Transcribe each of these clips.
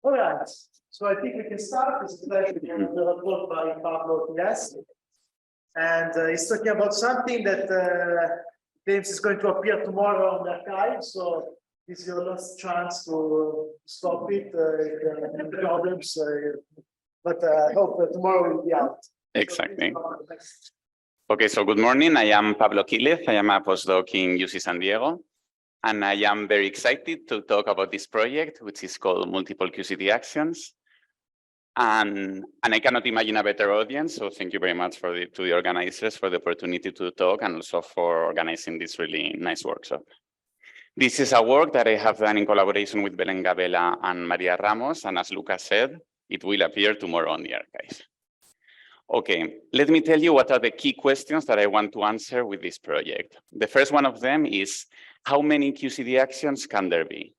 All right, so I think we can start. It's a pleasure to hear the report by Pablo Quilez. And he's talking about something that claims is going to appear tomorrow on the archive. So this is your last chance to stop it, problems. But I hope tomorrow will be out. Exactly. Okay, so good morning. I am Pablo Quilez. I am a postdoc in UC San Diego. And I am very excited to talk about this project, which is called Multiple QCD Actions. And I cannot imagine a better audience. So thank you very much to the organizers for the opportunity to talk and also for organizing this really nice workshop. This is a work that I have done in collaboration with Belén Gabela and Maria Ramos. And as Lucas said, it will appear tomorrow on the archive. Okay, let me tell you what are the key questions that I want to answer with this project. The first one of them is, how many QCD actions can there be?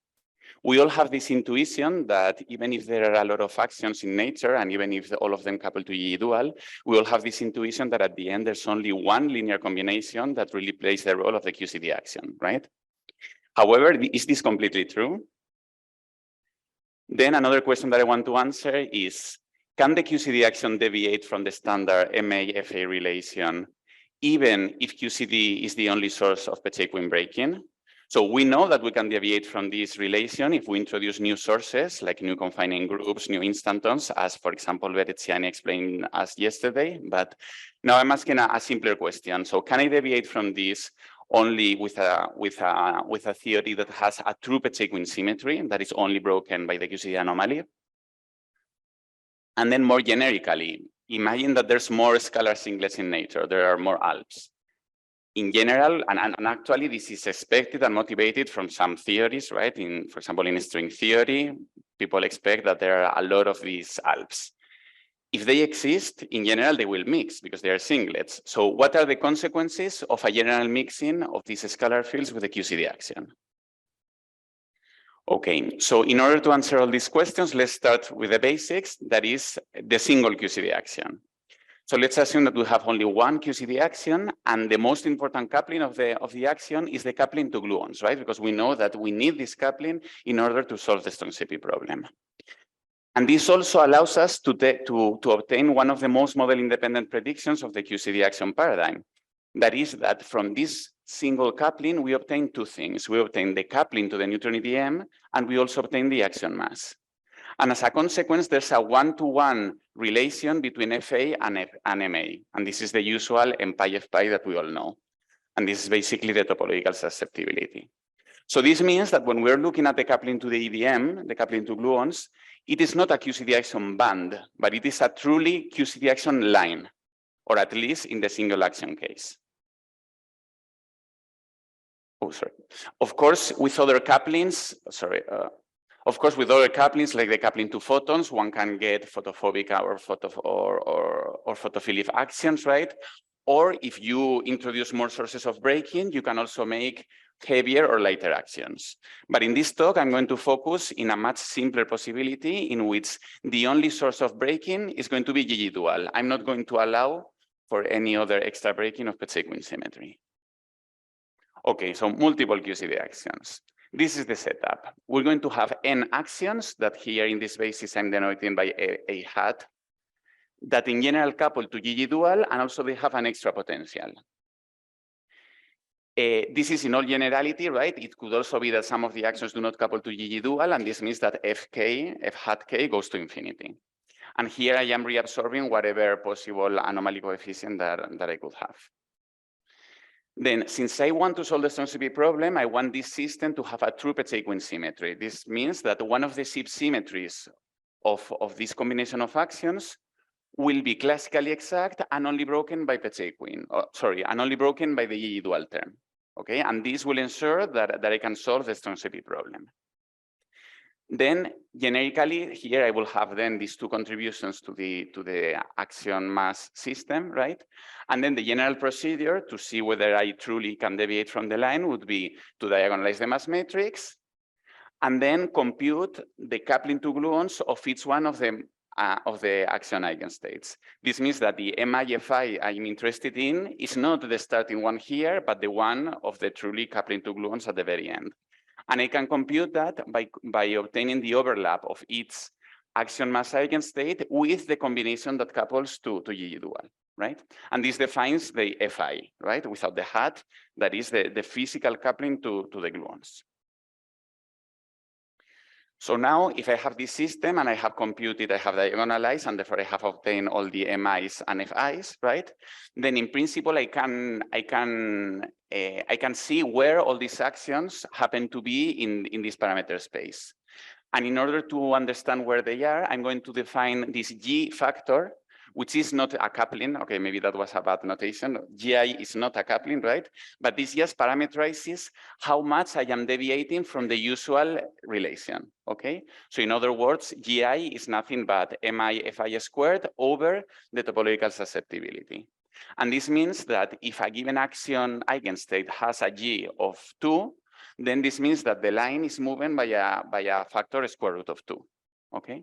We all have this intuition that even if there are a lot of actions in nature, and even if all of them couple to GE dual, we all have this intuition that at the end, there's only one linear combination that really plays the role of the QCD action, right? However, is this completely true? Then another question that I want to answer is, can the QCD action deviate from the standard MA-FA relation, even if QCD is the only source of Pechequin breaking? So we know that we can deviate from this relation if we introduce new sources, like new confining groups, new instantons, as for example, Vereziani explained us yesterday. But now I'm asking a simpler question. So can I deviate from this only with a theory that has a true Pechequin symmetry that is only broken by the QCD anomaly? And then more generically, imagine that there's more scalar singlets in nature, there are more ALPs. In general, and actually this is expected and motivated from some theories, right? For example, in string theory, people expect that there are a lot of these ALPs. If they exist, in general, they will mix because they are singlets. So what are the consequences of a general mixing of these scalar fields with the QCD action? Okay, so in order to answer all these questions, let's start with the basics, that is the single QCD action. So let's assume that we have only one QCD action, and the most important coupling of the action is the coupling to gluons, right? Because we know that we need this coupling in order to solve the strong CP problem. And this also allows us to obtain one of the most model-independent predictions of the QCD action paradigm. That is that from this single coupling, we obtain two things. We obtain the coupling to the neutron EDM, and we also obtain the action mass. And as a consequence, there's a one-to-one relation between FA and MA. And this is the usual M-pi-F-pi that we all know. And this is basically the topological susceptibility. So this means that when we're looking at the coupling to the EDM, the coupling to gluons, it is not a QCD action band, but it is a truly QCD action line, or at least in the single action case. Oh, sorry. Of course, with other couplings, of course, with other couplings like the coupling to photons, one can get photophobic or photophilic axions, right? Or if you introduce more sources of breaking, you can also make heavier or lighter actions. But in this talk, I'm going to focus in a much simpler possibility in which the only source of breaking is going to be GG dual. I'm not going to allow for any other extra breaking of Pechequin symmetry. Okay, so multiple QCD actions. This is the setup. We're going to have n actions that here in this basis I'm denoting by a hat that in general couple to GG dual, and also they have an extra potential. This is in all generality, right? It could also be that some of the actions do not couple to GG dual, and this means that f hat k goes to infinity. And here I am reabsorbing whatever possible anomaly coefficient that I could have. Then, since I want to solve the strong CP problem, I want this system to have a true Pechequin symmetry. This means that one of the SIP symmetries of this combination of actions will be classically exact and only broken by Pechequin, and only broken by the GG dual term. Okay, and this will ensure that I can solve the strong CP problem. Then, generically, here I will have then these two contributions to the action mass system, right? And then the general procedure to see whether I truly can deviate from the line would be to diagonalize the mass matrix, and then compute the coupling to gluons of each one of the action eigenstates. This means that the MI-FI I'm interested in is not the starting one here, but the one of the truly coupling to gluons at the very end. And I can compute that by obtaining the overlap of each axion mass eigenstate with the combination that couples to GG dual, right? And this defines the Fi, right? Without the hat, that is the physical coupling to the gluons. So now if I have this system and I have computed, I have diagonalized, and therefore I have obtained all the MIs and FIs, right? Then in principle, I can see where all these actions happen to be in this parameter space. And in order to understand where they are, I'm going to define this G factor, which is not a coupling. Okay, maybe that was a bad notation. GI is not a coupling, right? But this just parameterizes how much I am deviating from the usual relation, okay? So in other words, GI is nothing but MI FI squared over the topological susceptibility. And this means that if a given axion eigenstate has a G of 2, then this means that the line is moving by a factor square root of 2, okay?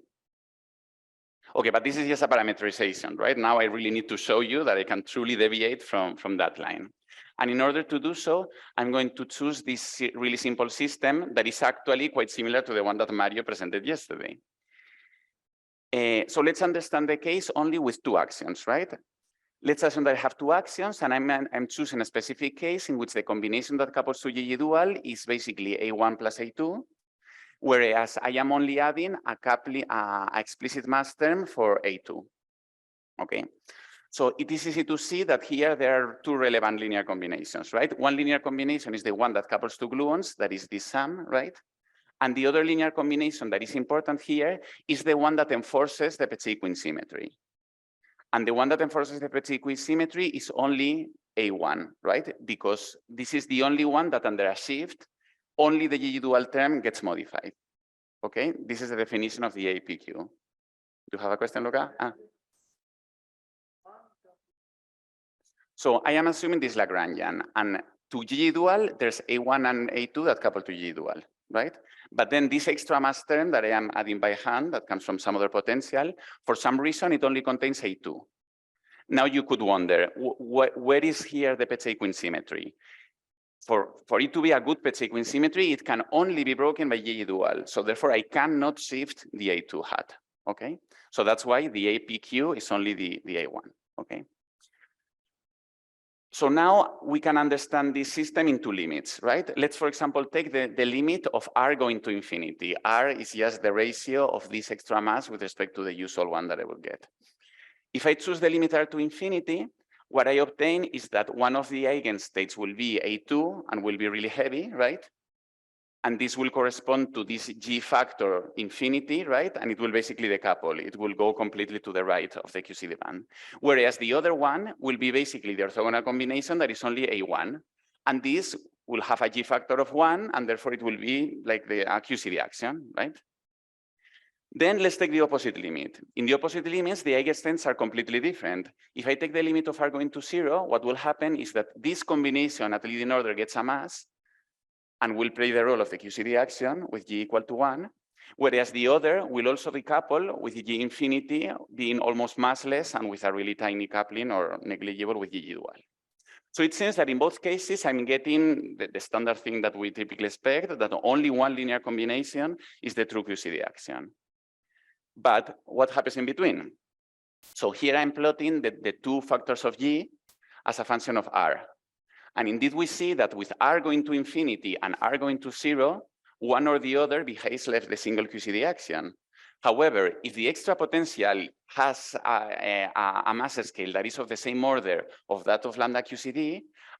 Okay, but this is just a parameterization, right? Now I really need to show you that I can truly deviate from that line. And in order to do so, I'm going to choose this really simple system that is actually quite similar to the one that Mario presented yesterday. So let's understand the case only with two actions, right? Let's assume that I have two actions, and I'm choosing a specific case in which the combination that couples to GG dual is basically A1 plus A2, whereas I am only adding a explicit mass term for A2, okay? So it is easy to see that here there are two relevant linear combinations, right? One linear combination is the one that couples to gluons, that is this sum, right? And the other linear combination that is important here is the one that enforces the Peccei-Quinn symmetry. And the one that enforces the Peccei-Quinn symmetry is only A1, right? Because this is the only one that under a shift, only the GG dual term gets modified, okay? This is the definition of the APQ. Do you have a question, Luca? So I am assuming this Lagrangian, and to GG dual, there's A1 and A2 that couple to GG dual, right? But then this extra mass term that I am adding by hand, that comes from some other potential, for some reason, it only contains A2. Now you could wonder, where is here the Peccei-Quinn symmetry? For it to be a good Peccei-Quinn symmetry, it can only be broken by GG dual. So therefore, I cannot shift the A2 hat, okay? So that's why the APQ is only the A1, okay? So now we can understand this system in two limits, right? Let's, for example, take the limit of R going to infinity. R is just the ratio of this extra mass with respect to the usual one that I would get. If I choose the limit R to infinity, what I obtain is that one of the eigenstates will be A2 and will be really heavy, right? And this will correspond to this G factor infinity, right? And it will basically decouple. It will go completely to the right of the QCD band. Whereas the other one will be basically the orthogonal combination that is only A1. And this will have a G factor of 1, and therefore it will be like the QCD axion, right? Then let's take the opposite limit. In the opposite limits, the eigenstates are completely different. If I take the limit of R going to 0, what will happen is that this combination at leading order gets a mass and will play the role of the QCD axion with G equal to 1, whereas the other will also decouple with G infinity being almost massless and with a really tiny coupling or negligible with GG dual. So it seems that in both cases, I'm getting the standard thing that we typically expect, that only one linear combination is the true QCD axion. But what happens in between? So here I'm plotting the two factors of G as a function of R. And indeed, we see that with R going to infinity and R going to 0, one or the other behaves like the single QCD axion. However, if the extra potential has a mass scale that is of the same order of that of lambda QCD,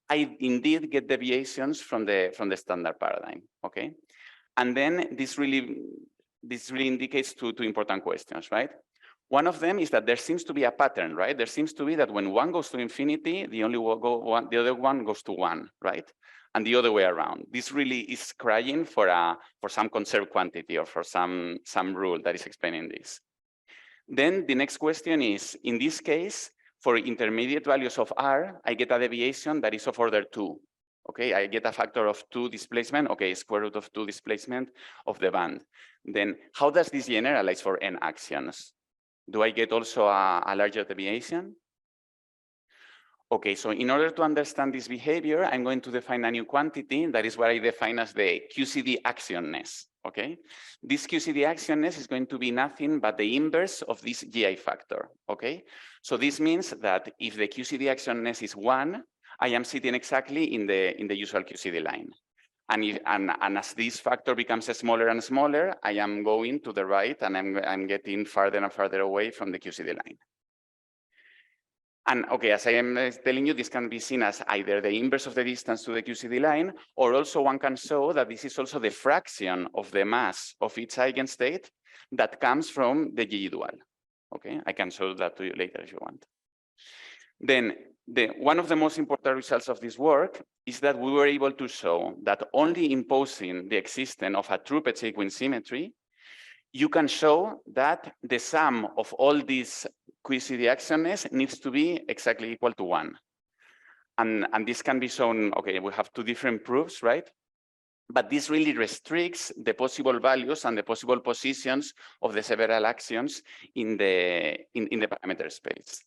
I indeed get deviations from the standard paradigm, okay? And then this really indicates two important questions, right? One of them is that there seems to be a pattern, right? There seems to be that when one goes to infinity, the other one goes to 1, right? And the other way around. This really is crying for some conserved quantity or for some rule that is explaining this. Then the next question is, in this case, for intermediate values of R, I get a deviation that is of order 2. Okay, I get a factor of 2 displacement, okay, square root of 2 displacement of the band. Then how does this generalize for n actions? Do I get also a larger deviation? Okay, so in order to understand this behavior, I'm going to define a new quantity. That is what I define as the QCD axionness. okay? This QCD actionness is going to be nothing but the inverse of this GI factor, okay? So this means that if the QCD actionness is 1, I am sitting exactly in the usual QCD line. And as this factor becomes smaller and smaller, I am going to the right and I'm getting farther and farther away from the QCD line. And okay, as I am telling you, this can be seen as either the inverse of the distance to the QCD line, or also one can show that this is also the fraction of the mass of each eigenstate that comes from the GE dual. Okay, I can show that to you later if you want. Then one of the most important results of this work is that we were able to show that only imposing the existence of a true Peccei-Quinn symmetry, you can show that the sum of all these QCD actionness needs to be exactly equal to 1. And this can be shown, okay, we have two different proofs, right? But this really restricts the possible values and the possible positions of the several axions in the parameter space.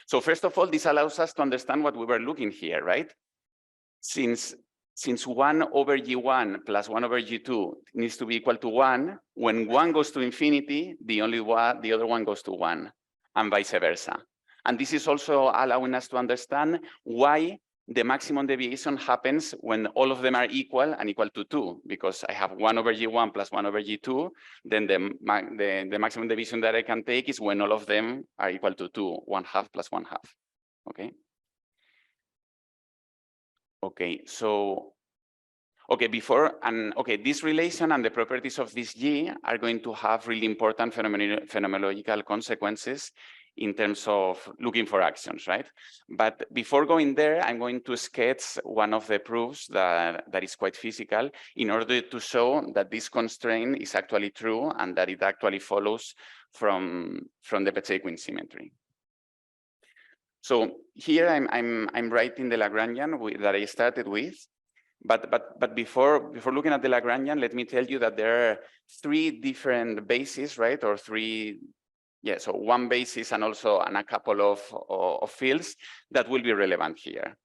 So first of all, this allows us to understand what we were looking here, right? Since 1 over G1 plus 1 over G2 needs to be equal to 1, when 1 goes to infinity, the other one goes to 1, and vice versa. And this is also allowing us to understand why the maximum deviation happens when all of them are equal and equal to 2, because I have 1 over G1 plus 1 over G2, then the maximum deviation that I can take is when all of them are equal to 2, 1/2 plus 1/2, okay? Okay, so, okay, this relation and the properties of this G are going to have really important phenomenological consequences in terms of looking for actions, right? But before going there, I'm going to sketch one of the proofs that is quite physical in order to show that this constraint is actually true and that it actually follows from the Peccei-Quinn symmetry. So here I'm writing the Lagrangian that I started with, but before looking at the Lagrangian, let me tell you that there are 3 different bases, right? Or 3, yeah, so one basis and a couple of fields that will be relevant here.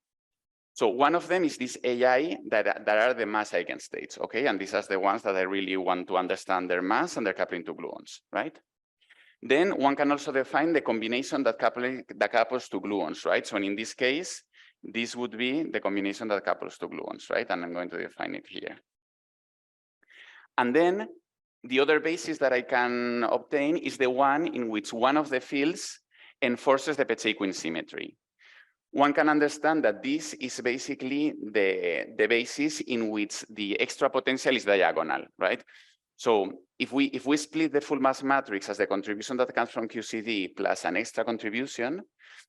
So one of them is this AI that are the mass eigenstates, okay? And these are the ones that I really want to understand their mass and their coupling to gluons, right? Then one can also define the combination that couples to gluons, right? So in this case, this would be the combination that couples to gluons, right? And I'm going to define it here. And then the other basis that I can obtain is the one in which one of the fields enforces the Peccei-Quinn symmetry. One can understand that this is basically the basis in which the extra potential is diagonal, right? So if we split the full mass matrix as the contribution that comes from QCD plus an extra contribution,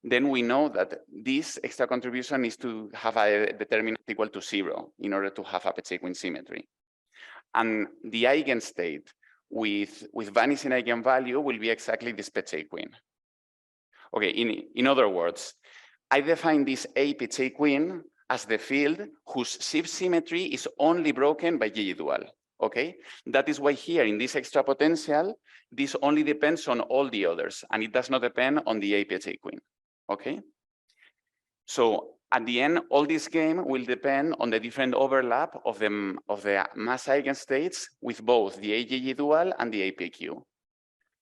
then we know that this extra contribution needs to have a determinant equal to 0 in order to have a Peccei-Quinn symmetry. And the eigenstate with vanishing eigenvalue will be exactly this Peccei-Quinn. Okay, in other words, I define this A Peccei-Quinn as the field whose shift symmetry is only broken by GE dual. Okay, that is why here in this extra potential, this only depends on all the others, and it does not depend on the A Peccei-Quinn. Okay, so at the end, all this game will depend on the different overlap of the mass eigenstates with both the AGE dual and the APQ.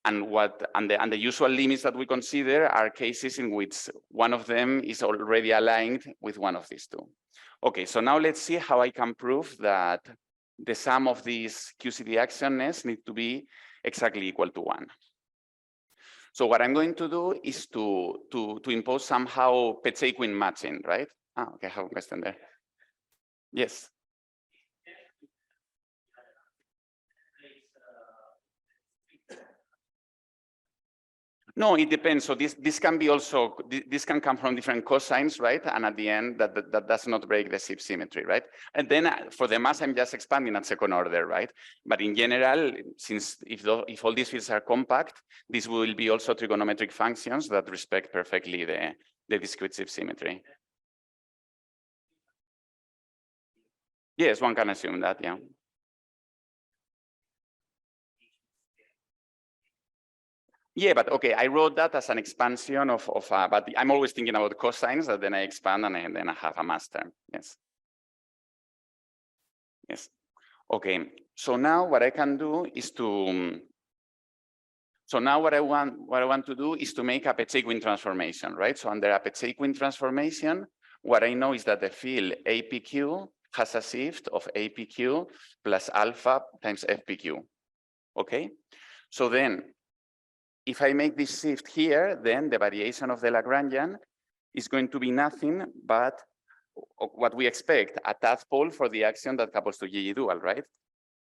And the usual limits that we consider are cases in which one of them is already aligned with one of these two. Okay, so now let's see how I can prove that the sum of these QCD actionness need to be exactly equal to 1. So what I'm going to do is to impose somehow Peccei-Quinn matching, right? Okay, I have a question there. Yes. No, it depends. So this can be also, this can come from different cosines, right? And at the end, that does not break the shift symmetry, right? And then for the mass, I'm just expanding at second order, right? But in general, since if all these fields are compact, this will be also trigonometric functions that respect perfectly the discrete shift symmetry. Yes, one can assume that, yeah. Yeah, but okay, I wrote that as an expansion but I'm always thinking about cosines that then I expand and then I have a mass term. Yes. Yes. Okay. So now what I can do is to, so now what I want to do is to make a Petequian transformation, right? So under a Petequian transformation, what I know is that the field APQ has a shift of APQ plus alpha times FPQ, okay? So then, if I make this shift here, then the variation of the Lagrangian is going to be nothing but what we expect, a tadpole for the axion that couples to GG dual, right?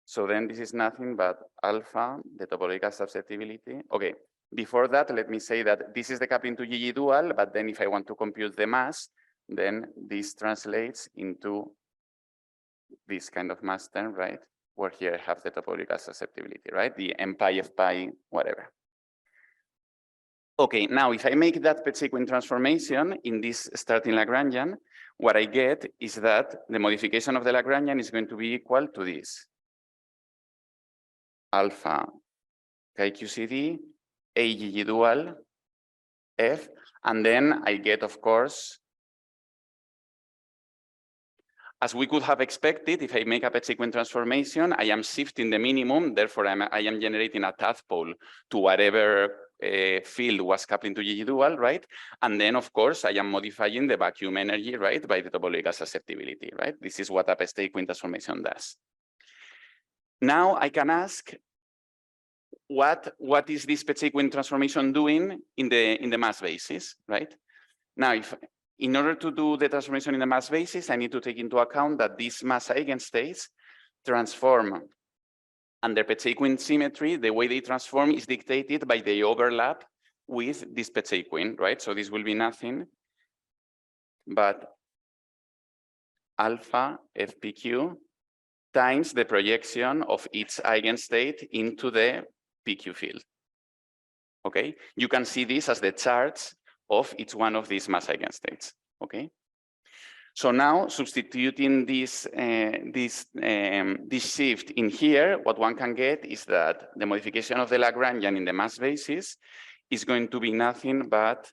So then this is nothing but alpha, the topological susceptibility. Okay, before that, let me say that this is the coupling to GG dual, but then if I want to compute the mass, then this translates into this kind of mass term, right? Where here I have the topological susceptibility, right? The m pi f pi, whatever. Okay, now if I make that Petequian transformation in this starting Lagrangian, what I get is that the modification of the Lagrangian is going to be equal to this. Alpha chi QCD, AGG dual, F, and then I get, of course, as we could have expected, if I make a Petequian transformation, I am shifting the minimum, therefore I am generating a tadpole to whatever field was coupling to GG dual, right? And then, of course, I am modifying the vacuum energy, right, by the topological susceptibility, right? This is what a Petequian transformation does. Now I can ask, what is this Petequian transformation doing in the mass basis, right? Now, in order to do the transformation in the mass basis, I need to take into account that these mass eigenstates transform under Petequian symmetry. The way they transform is dictated by the overlap with this Petequian, right? So this will be nothing but alpha FPQ times the projection of each eigenstate into the PQ field. Okay, you can see this as the charts of each one of these mass eigenstates. Okay, so now substituting this shift in here, what one can get is that the modification of the Lagrangian in the mass basis is going to be nothing but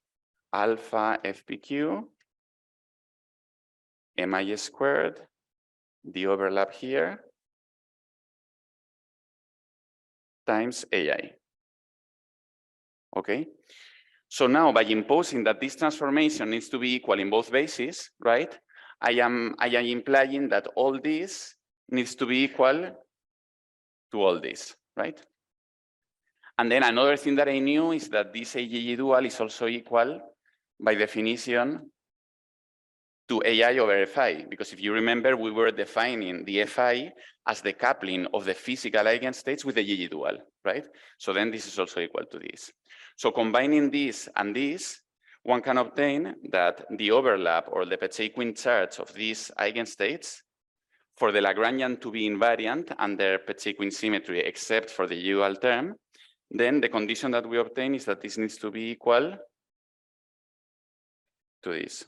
alpha FPQ MI squared, the overlap here, times AI. Okay, so now by imposing that this transformation needs to be equal in both bases, right? I am implying that all this needs to be equal to all this, right? And then another thing that I knew is that this AGG dual is also equal, by definition, to AI over Fi, because if you remember, we were defining the Fi as the coupling of the physical eigenstates with the GG dual, right? So then this is also equal to this. So combining this and this, one can obtain that the overlap or the Petequian charge of these eigenstates for the Lagrangian to be invariant under Petequian symmetry, except for the dual term, then the condition that we obtain is that this needs to be equal to this.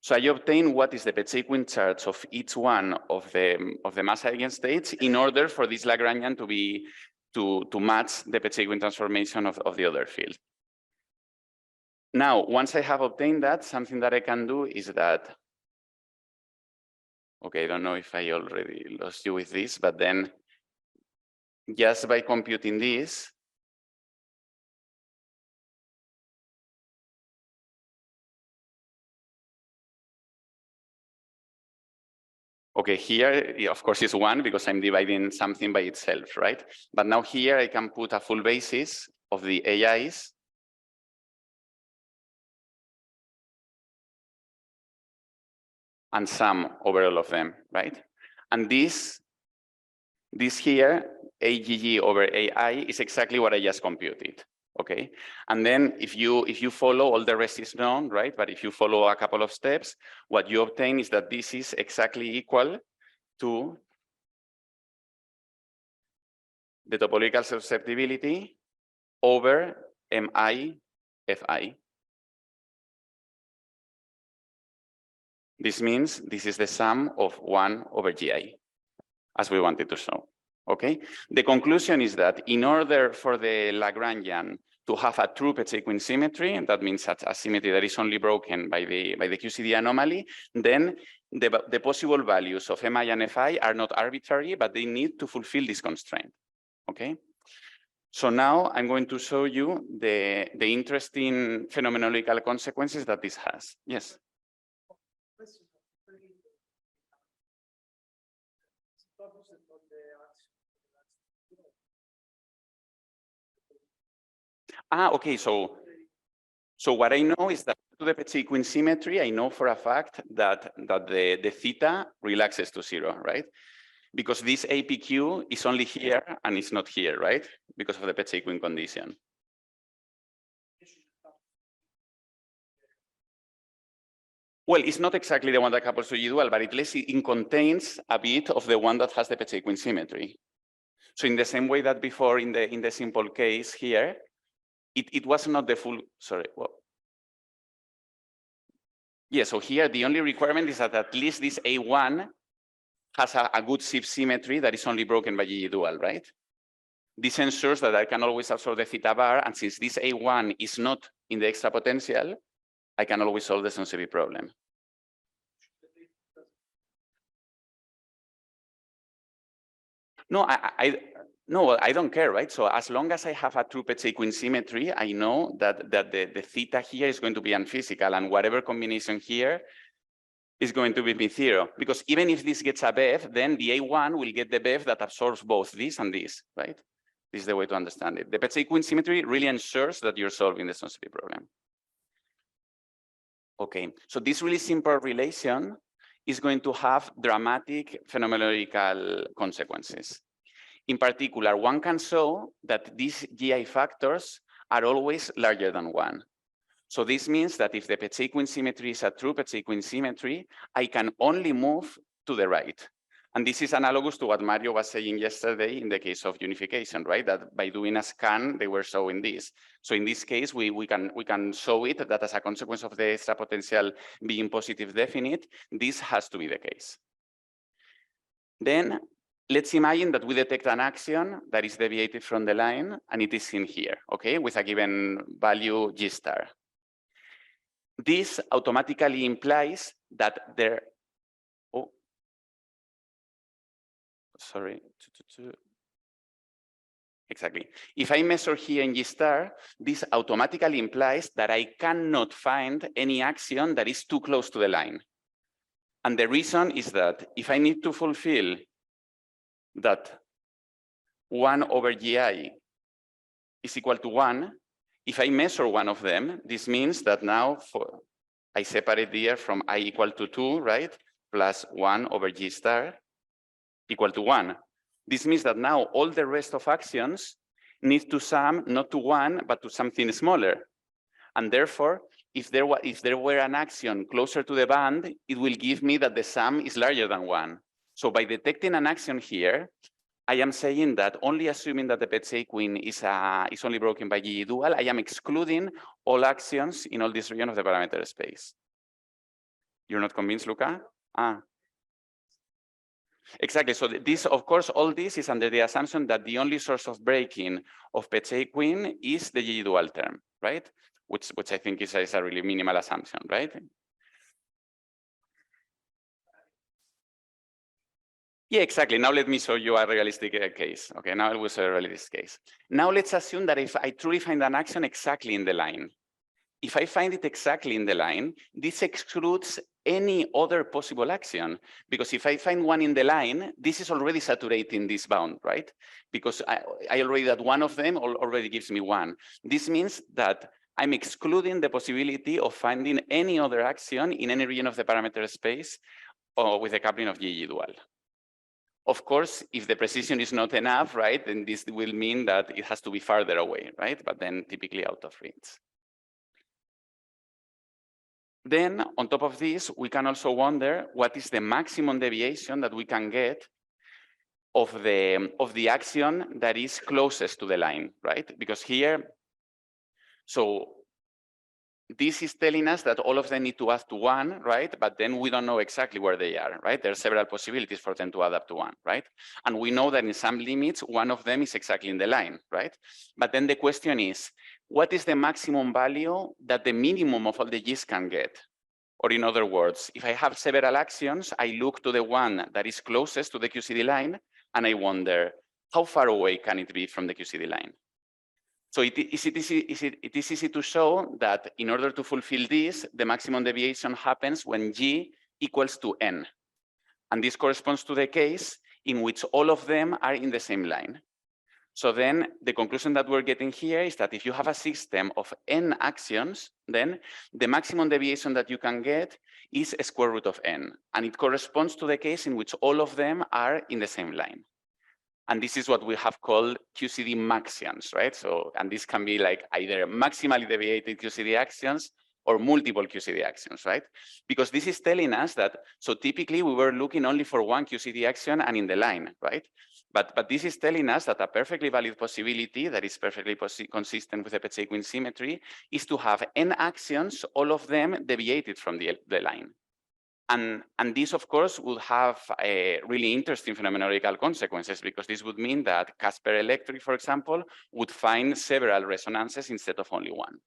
So I obtain what is the Petequian charge of each one of the mass eigenstates in order for this Lagrangian to be to match the Petequian transformation of the other field. Now, once I have obtained that, something that I can do is that, okay, I don't know if I already lost you with this, but then just by computing this, okay, here, of course, is 1 because I'm dividing something by itself, right? But now here I can put a full basis of the AIs. And sum over all of them, right? And this here, AGG over AI, is exactly what I just computed, okay? And then if you follow, all the rest is known, right? But if you follow a couple of steps, what you obtain is that this is exactly equal to the topological susceptibility over MI Fi. This means this is the sum of 1 over GI, as we wanted to show, okay? The conclusion is that in order for the Lagrangian to have a true Peccei-Quinn symmetry, and that means a symmetry that is only broken by the QCD anomaly, then the possible values of Mi and Fi are not arbitrary, but they need to fulfill this constraint. Okay. So now I'm going to show you the interesting phenomenological consequences that this has. Yes. Okay. So what I know is that to the Peccei-Quinn symmetry, I know for a fact that the theta relaxes to 0, right? Because this APQ is only here and it's not here, right? Because of the Peccei-Quinn condition. Well, it's not exactly the one that couples to G-dual, but at least it contains a bit of the one that has the Peccei-Quinn symmetry. So in the same way that before in the simple case here, it was not the full, sorry, well. Yeah, so here the only requirement is that at least this A1 has a good shift symmetry that is only broken by G-dual, right? This ensures that I can always absorb the theta bar, and since this A1 is not in the extra potential, I can always solve the Sonsevich problem. No, I don't care, right? So as long as I have a true Peccei-Quinn symmetry, I know that the theta here is going to be unphysical, and whatever combination here is going to be 0. Because even if this gets a BEV, then the A1 will get the BEV that absorbs both this and this, right? This is the way to understand it. The Peccei-Quinn symmetry really ensures that you're solving the Sonsevich problem. Okay, so this really simple relation is going to have dramatic phenomenological consequences. In particular, one can show that these GI factors are always larger than 1. So this means that if the Peccei-Quinn symmetry is a true Peccei-Quinn symmetry, I can only move to the right. And this is analogous to what Mario was saying yesterday in the case of unification, right? That by doing a scan, they were showing this. So in this case, we can show it that as a consequence of the extra potential being positive definite, this has to be the case. Then let's imagine that we detect an axion that is deviated from the line, and it is in here, okay, with a given value G star. This automatically implies that there, sorry, exactly. If I measure here in G star, this automatically implies that I cannot find any axion that is too close to the line. And the reason is that if I need to fulfill that 1 over GI is equal to 1, if I measure one of them, this means that now I separate the air from I equal to 2, right? Plus 1 over G star equal to 1. This means that now all the rest of axions need to sum not to 1, but to something smaller. And therefore, if there were an axion closer to the band, it will give me that the sum is larger than 1. So by detecting an axion here, I am saying that only assuming that the Peccei-Quinn is only broken by G-dual, I am excluding all axions in all this region of the parameter space. You're not convinced, Luca? Exactly. So this, of course, all this is under the assumption that the only source of breaking of Peccei-Quinn is the G-dual term, right? Which I think is a really minimal assumption, right? Yeah, exactly. Now let me show you a realistic case. Okay, now I will show a realistic case. Now let's assume that if I truly find an axion exactly in the line, if I find it exactly in the line, this excludes any other possible axion. Because if I find one in the line, this is already saturating this bound, right? Because I already, that one of them already gives me 1. This means that I'm excluding the possibility of finding any other axion in any region of the parameter space or with a coupling of G-dual. Of course, if the precision is not enough, right, then this will mean that it has to be farther away, right? But then typically out of range. Then, on top of this, we can also wonder what is the maximum deviation that we can get of the axion that is closest to the line, right? Because here, so this is telling us that all of them need to add to 1, right? But then we don't know exactly where they are, right? There are several possibilities for them to add up to 1, right? And we know that in some limits, one of them is exactly in the line, right? But then the question is, what is the maximum value that the minimum of all the G's can get? Or in other words, if I have several axions, I look to the one that is closest to the QCD line, and I wonder, how far away can it be from the QCD line? So it is easy to show that in order to fulfill this, the maximum deviation happens when G equals to N. And this corresponds to the case in which all of them are in the same line. So then the conclusion that we're getting here is that if you have a system of N axions, then the maximum deviation that you can get is a square root of N. And it corresponds to the case in which all of them are in the same line. And this is what we have called QCD Maxions, right? So, and this can be like either maximally deviated QCD axions or multiple QCD axions, right? Because this is telling us that, so typically we were looking only for one QCD axion and in the line, right? But this is telling us that a perfectly valid possibility that is perfectly consistent with the Peccei-Quinn symmetry is to have N axions, all of them deviated from the line. And this, of course, would have really interesting phenomenological consequences, because this would mean that Casper Electric, for example, would find several resonances instead of only one.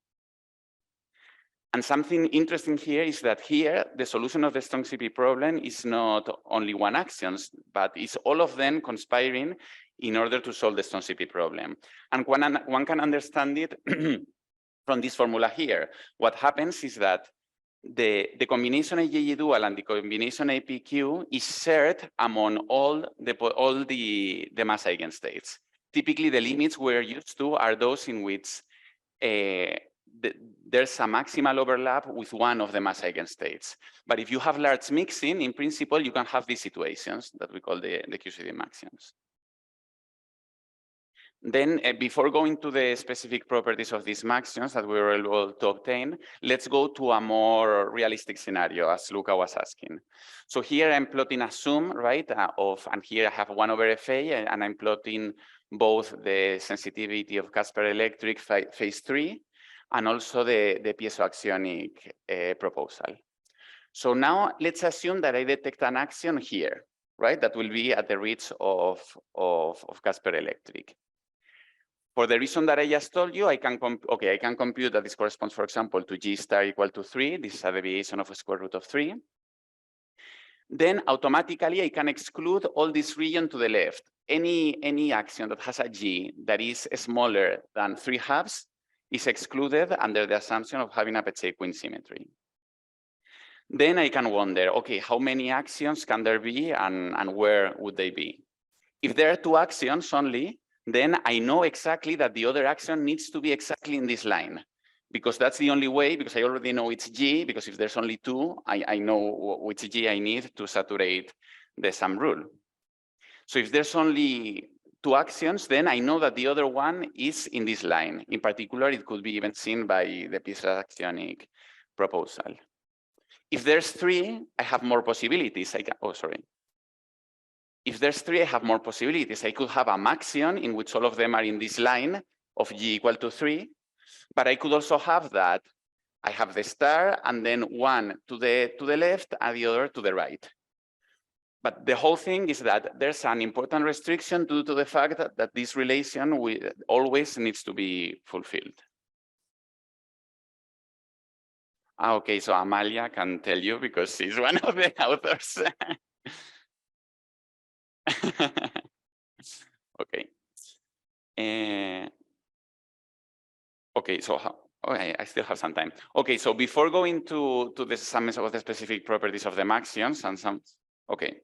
And something interesting here is that here, the solution of the strong CP problem is not only one axions, but it's all of them conspiring in order to solve the strong CP problem. And one can understand it from this formula here. What happens is that the combination AJE dual and the combination APQ is shared among all the mass eigenstates. Typically, the limits we're used to are those in which there's a maximal overlap with one of the mass eigenstates. But if you have large mixing, in principle, you can have these situations that we call the QCD Maxions. Then, before going to the specific properties of these maxions that we were able to obtain, let's go to a more realistic scenario, as Luca was asking. So here I'm plotting a sum, right, and here I have 1 over FA, and I'm plotting both the sensitivity of Casper Electric phase 3 and also the piezoaxionic proposal. So now let's assume that I detect an axion here, right, that will be at the reach of Casper Electric. For the reason that I just told you, I can compute that this corresponds, for example, to G star equal to 3. This is a deviation of a square root of 3. Then automatically I can exclude all this region to the left. Any axion that has a G that is smaller than 3/2 is excluded under the assumption of having a Peccei-Quinn symmetry. Then I can wonder, okay, how many axions can there be and where would they be? If there are 2 axions only, then I know exactly that the other axion needs to be exactly in this line, because that's the only way, because I already know it's G, because if there's only 2, I know which G I need to saturate the sum rule. So if there's only 2 axions, then I know that the other one is in this line. In particular, it could be even seen by the piezoaxionic proposal. If there's 3, I have more possibilities. If there's 3, I have more possibilities. I could have a maxion in which all of them are in this line of G equal to 3, but I could also have that I have the star and then one to the left and the other to the right. But the whole thing is that there's an important restriction due to the fact that this relation always needs to be fulfilled. Okay, so Amalia can tell you because she's one of the authors. Okay. Okay, so I still have some time. Okay, so before going to the some of the specific properties of the maxions and some, okay.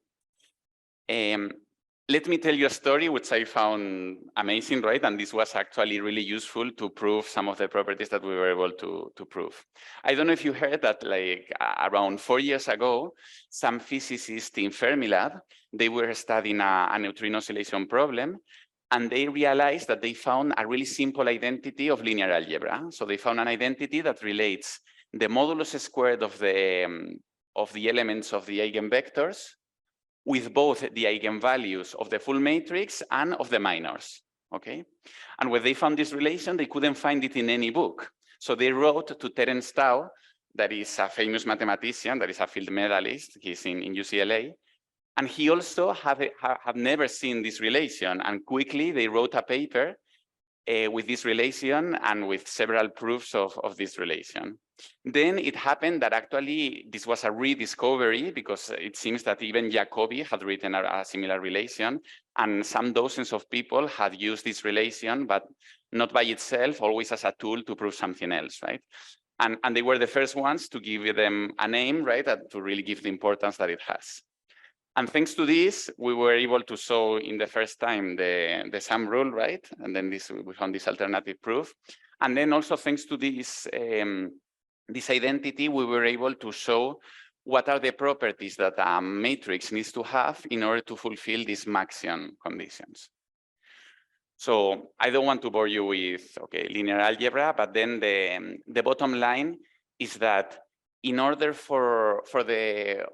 Let me tell you a story which I found amazing, right? And this was actually really useful to prove some of the properties that we were able to prove. I don't know if you heard that, like around 4 years ago, some physicists in Fermilab, they were studying a neutrino oscillation problem, and they realized that they found a really simple identity of linear algebra. So they found an identity that relates the modulus squared of the elements of the eigenvectors with both the eigenvalues of the full matrix and of the minors, okay? And when they found this relation, they couldn't find it in any book. So they wrote to Terence Tao, that is a famous mathematician, that is a field medalist, he's in UCLA, and he also have never seen this relation, and quickly they wrote a paper with this relation and with several proofs of this relation. Then it happened that actually this was a rediscovery, because it seems that even Jacobi had written a similar relation, and some dozens of people had used this relation, but not by itself, always as a tool to prove something else, right? And they were the first ones to give them a name, right, and to really give the importance that it has. And thanks to this, we were able to show in the first time the sum rule, right? And then we found this alternative proof. And then also thanks to this, this identity, we were able to show what are the properties that a matrix needs to have in order to fulfill these Maxion conditions. So I don't want to bore you with, okay, linear algebra, but then the bottom line is that in order for the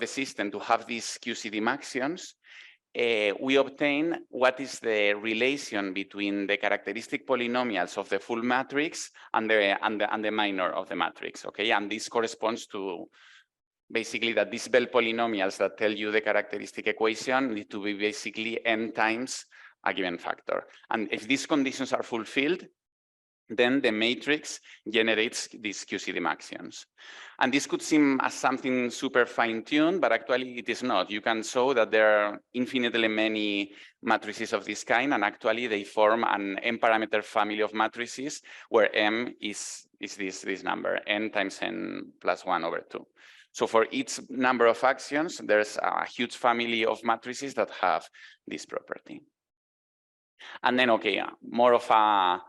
system to have these QCD Maxions, we obtain what is the relation between the characteristic polynomials of the full matrix and the minor of the matrix, okay? And this corresponds to basically that these Bell polynomials that tell you the characteristic equation need to be basically n times a given factor. And if these conditions are fulfilled, then the matrix generates these QCD Maxions. And this could seem as something super fine-tuned, but actually it is not. You can show that there are infinitely many matrices of this kind, and actually they form an n-parameter family of matrices where m is this number, n times n plus 1 over 2. So for each number of axions, there's a huge family of matrices that have this property. And then, okay, more of a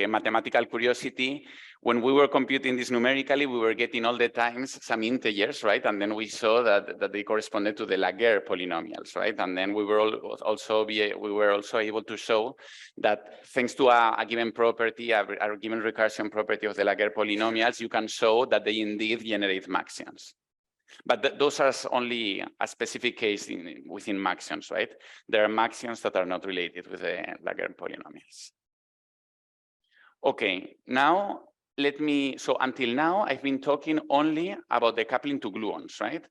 mathematical curiosity. When we were computing this numerically, we were getting all the times some integers, right? And then we saw that they corresponded to the Laguerre polynomials, right? And then we were also able to show that thanks to a given property, a given recursion property of the Laguerre polynomials, you can show that they indeed generate Maxions. But those are only a specific case within Maxions, right? There are Maxions that are not related with the Laguerre polynomials. Okay, now so until now, I've been talking only about the coupling to gluons, right?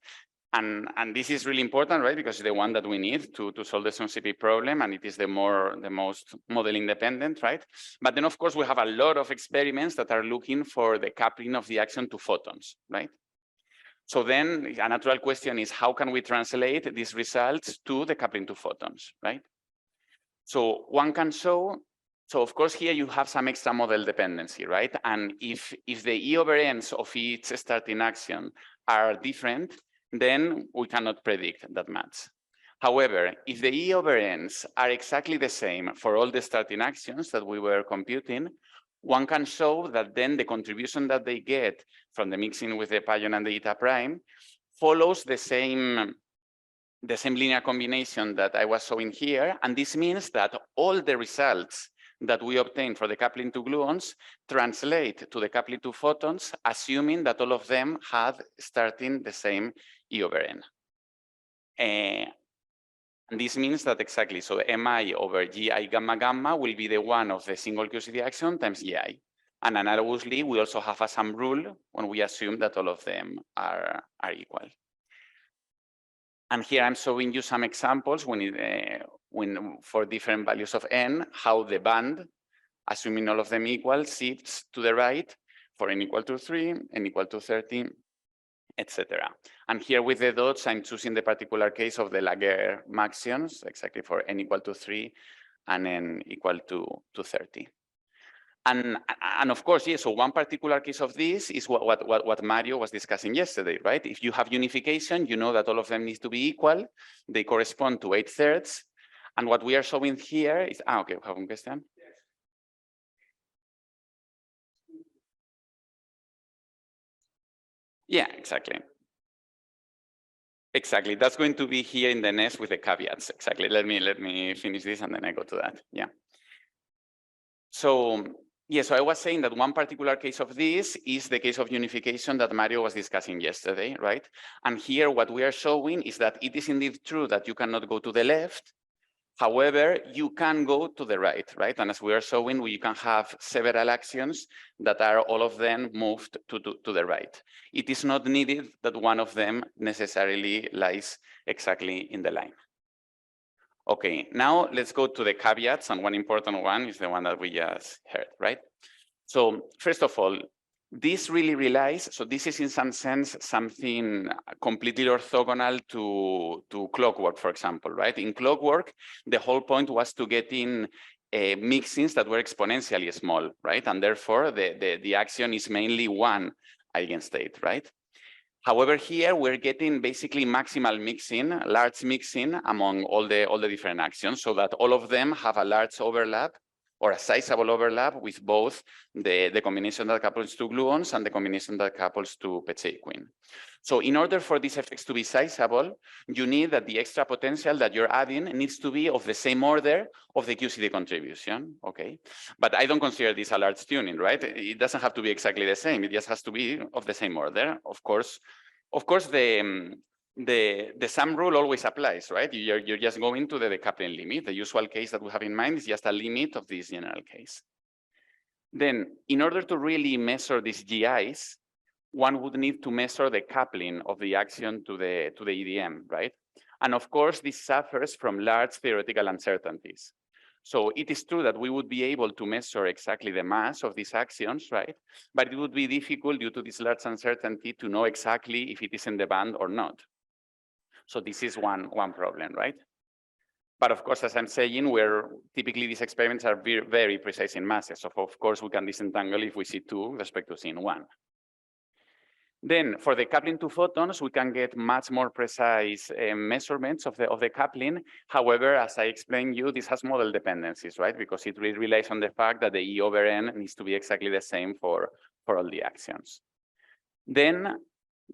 And this is really important, right? Because it's the one that we need to solve the SOMCP problem, and it is the most model independent, right? But then of course we have a lot of experiments that are looking for the coupling of the axion to photons, right? So then a natural question is, how can we translate these results to the coupling to photons, right? So one can show, so of course here you have some extra model dependency, right? And if the E over N's of each starting axion are different, then we cannot predict that much. However, if the E over N's are exactly the same for all the starting axions that we were computing, one can show that then the contribution that they get from the mixing with the pion and the eta prime follows the same linear combination that I was showing here. And this means that all the results that we obtain for the coupling to gluons translate to the coupling to photons, assuming that all of them have starting the same E over N. And this means that exactly, so mi over gi gamma gamma will be the one of the single QCD axion times gi. And analogously, we also have a sum rule when we assume that all of them are equal. And here I'm showing you some examples when for different values of n, how the band, assuming all of them equal, shifts to the right for n equal to 3, n equal to 30, etc. And here with the dots, I'm choosing the particular case of the Laguerre Maxions, exactly for n equal to 3 and n equal to 30. And of course, yes, so one particular case of this is what Mario was discussing yesterday, right? If you have unification, you know that all of them need to be equal. They correspond to 8/3. And what we are showing here is, okay, have a question? Yeah, exactly. Exactly, that's going to be here in the next with the caveats. Exactly, let me finish this and then I go to that, yeah. So, yeah, so I was saying that one particular case of this is the case of unification that Mario was discussing yesterday, right? And here what we are showing is that it is indeed true that you cannot go to the left, However, you can go to the right? And as we are showing, you can have several actions that are all of them moved to the right. It is not needed that one of them necessarily lies exactly in the line. Okay, now let's go to the caveats, and one important one is the one that we just heard, right? So first of all, this really relies, so this is in some sense something completely orthogonal to clockwork, for example, right? In clockwork, the whole point was to get in mixins that were exponentially small, right? And therefore, the axion is mainly one eigenstate, right? However, here we're getting basically maximal mixing, large mixing among all the different actions, so that all of them have a large overlap or a sizable overlap with both the combination that couples to gluons and the combination that couples to Pechequin. So in order for these effects to be sizable, you need that the extra potential that you're adding needs to be of the same order of the QCD contribution, okay? But I don't consider this a large tuning, right? It doesn't have to be exactly the same. It just has to be of the same order. Of course, the sum rule always applies, right? You're just going to the decoupling limit. The usual case that we have in mind is just a limit of this general case. Then, in order to really measure these GIs, one would need to measure the coupling of the axion to the EDM, right? And of course, this suffers from large theoretical uncertainties. So it is true that we would be able to measure exactly the mass of these axions, right? But it would be difficult due to this large uncertainty to know exactly if it is in the band or not. So this is one problem, right? But of course, as I'm saying, typically these experiments are very precise in masses. So of course, we can disentangle if we see 2 with respect to seeing 1. Then for the coupling to photons, we can get much more precise measurements of the coupling. However, as I explained you, this has model dependencies, right? Because it really relies on the fact that the E over N needs to be exactly the same for all the actions. Then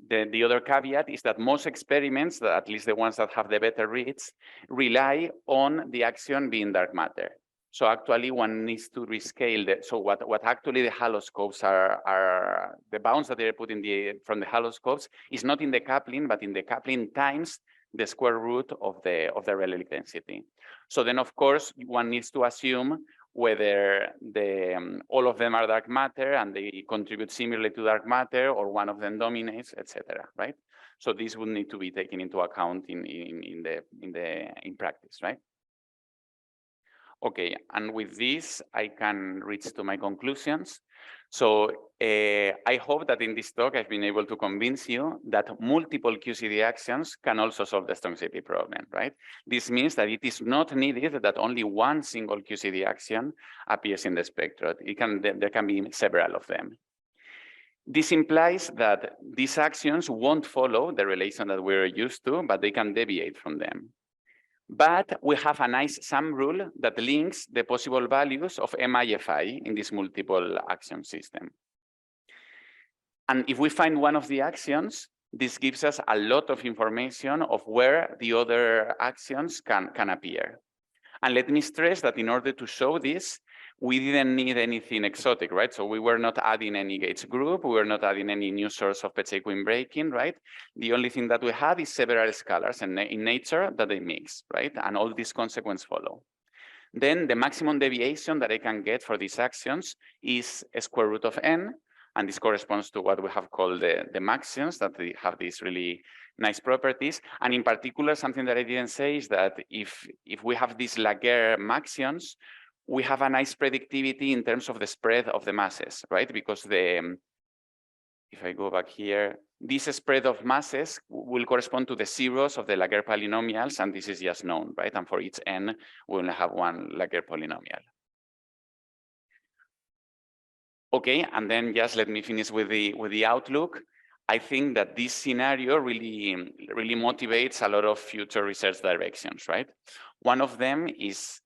the other caveat is that most experiments, at least the ones that have the better reads, rely on the axion being dark matter. So actually one needs to rescale so what actually the haloscopes are the bounds that they're put in from the haloscopes is not in the coupling, but in the coupling times the square root of the Rayleigh density. So then of course one needs to assume whether all of them are dark matter and they contribute similarly to dark matter, or one of them dominates, etc. Right? So this would need to be taken into account in practice, right? Okay, and with this, I can reach to my conclusions. So I hope that in this talk, I've been able to convince you that multiple QCD actions can also solve the strong CP problem, right? This means that it is not needed that only one single QCD action appears in the spectrum. There can be several of them. This implies that these actions won't follow the relation that we're used to, but they can deviate from them. But we have a nice sum rule that links the possible values of MIFI in this multiple action system. And if we find one of the actions, this gives us a lot of information of where the other actions can appear. And let me stress that in order to show this, we didn't need anything exotic, right? So we were not adding any gates group, we were not adding any new source of Pechequin breaking, right? The only thing that we have is several scalars in nature that they mix, right? And all these consequences follow. Then the maximum deviation that I can get for these actions is a square root of n, and this corresponds to what we have called the maxions, that they have these really nice properties. And in particular, something that I didn't say is that if we have these Laguerre maxions, we have a nice predictivity in terms of the spread of the masses, right? Because if I go back here, this spread of masses will correspond to the zeros of the Laguerre polynomials, and this is just known, right? And for each n, we only have one Laguerre polynomial. Okay, and then just let me finish with the outlook. I think that this scenario really motivates a lot of future research directions, right? One of them is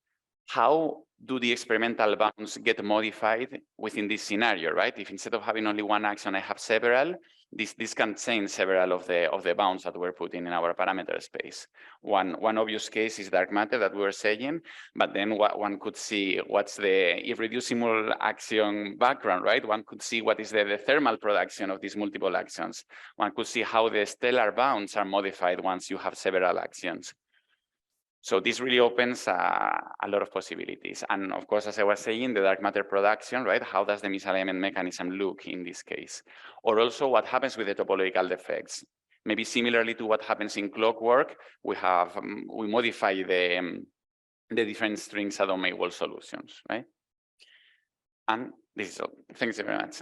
how do the experimental bounds get modified within this scenario, right? If instead of having only one action, I have several, this can change several of the bounds that we're putting in our parameter space. One obvious case is dark matter that we were saying, but then one could see what's the irreducible action background, right? One could see what is the thermal production of these multiple actions. One could see how the stellar bounds are modified once you have several actions. So this really opens a lot of possibilities. And of course, as I was saying, the dark matter production, right? How does the misalignment mechanism look in this case? Or also what happens with the topological defects? Maybe similarly to what happens in clockwork, we modify the different strings at domain wall solutions, right? And this is all. Thanks very much.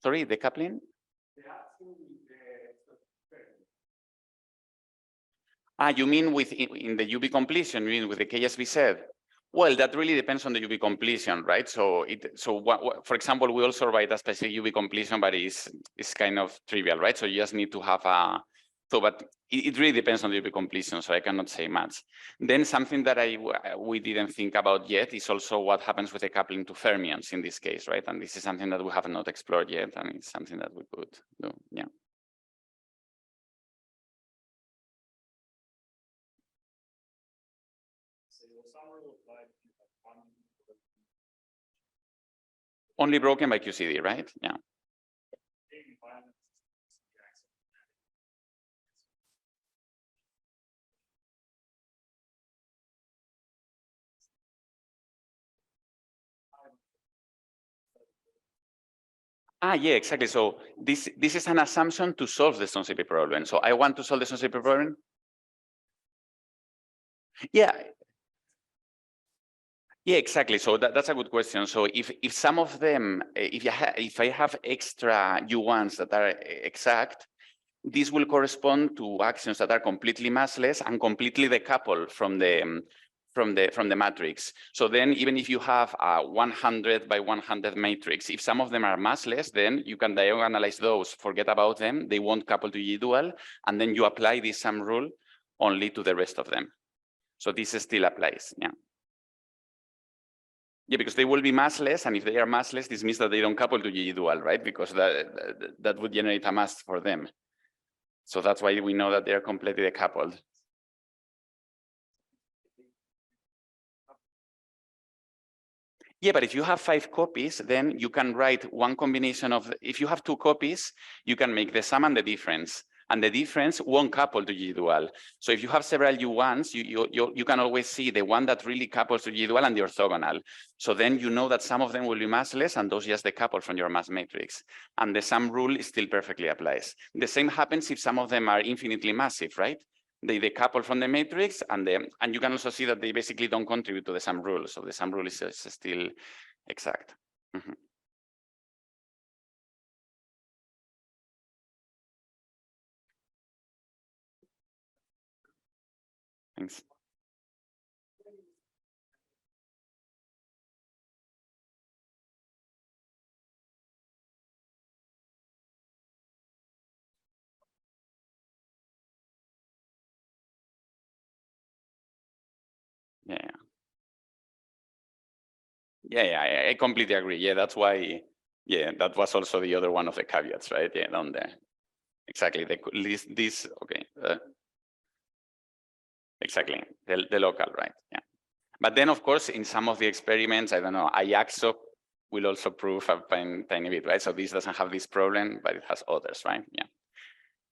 Sorry, the coupling? You mean in the UV completion, you mean with the KSV set? Well, that really depends on the UV completion, right? So for example, we also write a specific UV completion, but it's kind of trivial, right? So you just need to have but it really depends on the UV completion, so I cannot say much. Then something that we didn't think about yet is also what happens with the coupling to fermions in this case, right? And this is something that we have not explored yet, and it's something that we could do, yeah. Only broken by QCD, right? Yeah. Yeah, exactly. So this is an assumption to solve the Stoneshippy problem. So I want to solve the Stoneshippy problem. Yeah. Yeah, exactly. So that's a good question. So if some of them, if I have extra U1s that are exact, this will correspond to axions that are completely massless and completely decoupled from the matrix. So then even if you have a 100 by 100 matrix, if some of them are massless, then you can diagonalize those, forget about them, they won't couple to G dual, and then you apply this sum rule only to the rest of them. So this still applies, yeah. Yeah, because they will be massless, and if they are massless, this means that they don't couple to G dual, right? Because that would generate a mass for them. So that's why we know that they are completely decoupled. Yeah, but if you have 5 copies, then you can write one combination of, if you have 2 copies, you can make the sum and the difference. And the difference won't couple to G dual. So if you have several U1s, you can always see the one that really couples to G dual and the orthogonal. So then you know that some of them will be massless and those just decouple from your mass matrix. And the sum rule still perfectly applies. The same happens if some of them are infinitely massive, right? They decouple from the matrix, and you can also see that they basically don't contribute to the sum rule. So the sum rule is still exact. Mm-hmm. Thanks. Yeah, I completely agree. Yeah, that's why. Yeah, that was also the other one of the caveats, right? Yeah, down there. Exactly. This okay. Exactly. The local, right? Yeah. But then, of course, in some of the experiments, I don't know, IAXO will also prove a tiny bit, right? So this doesn't have this problem, but it has others, right? Yeah.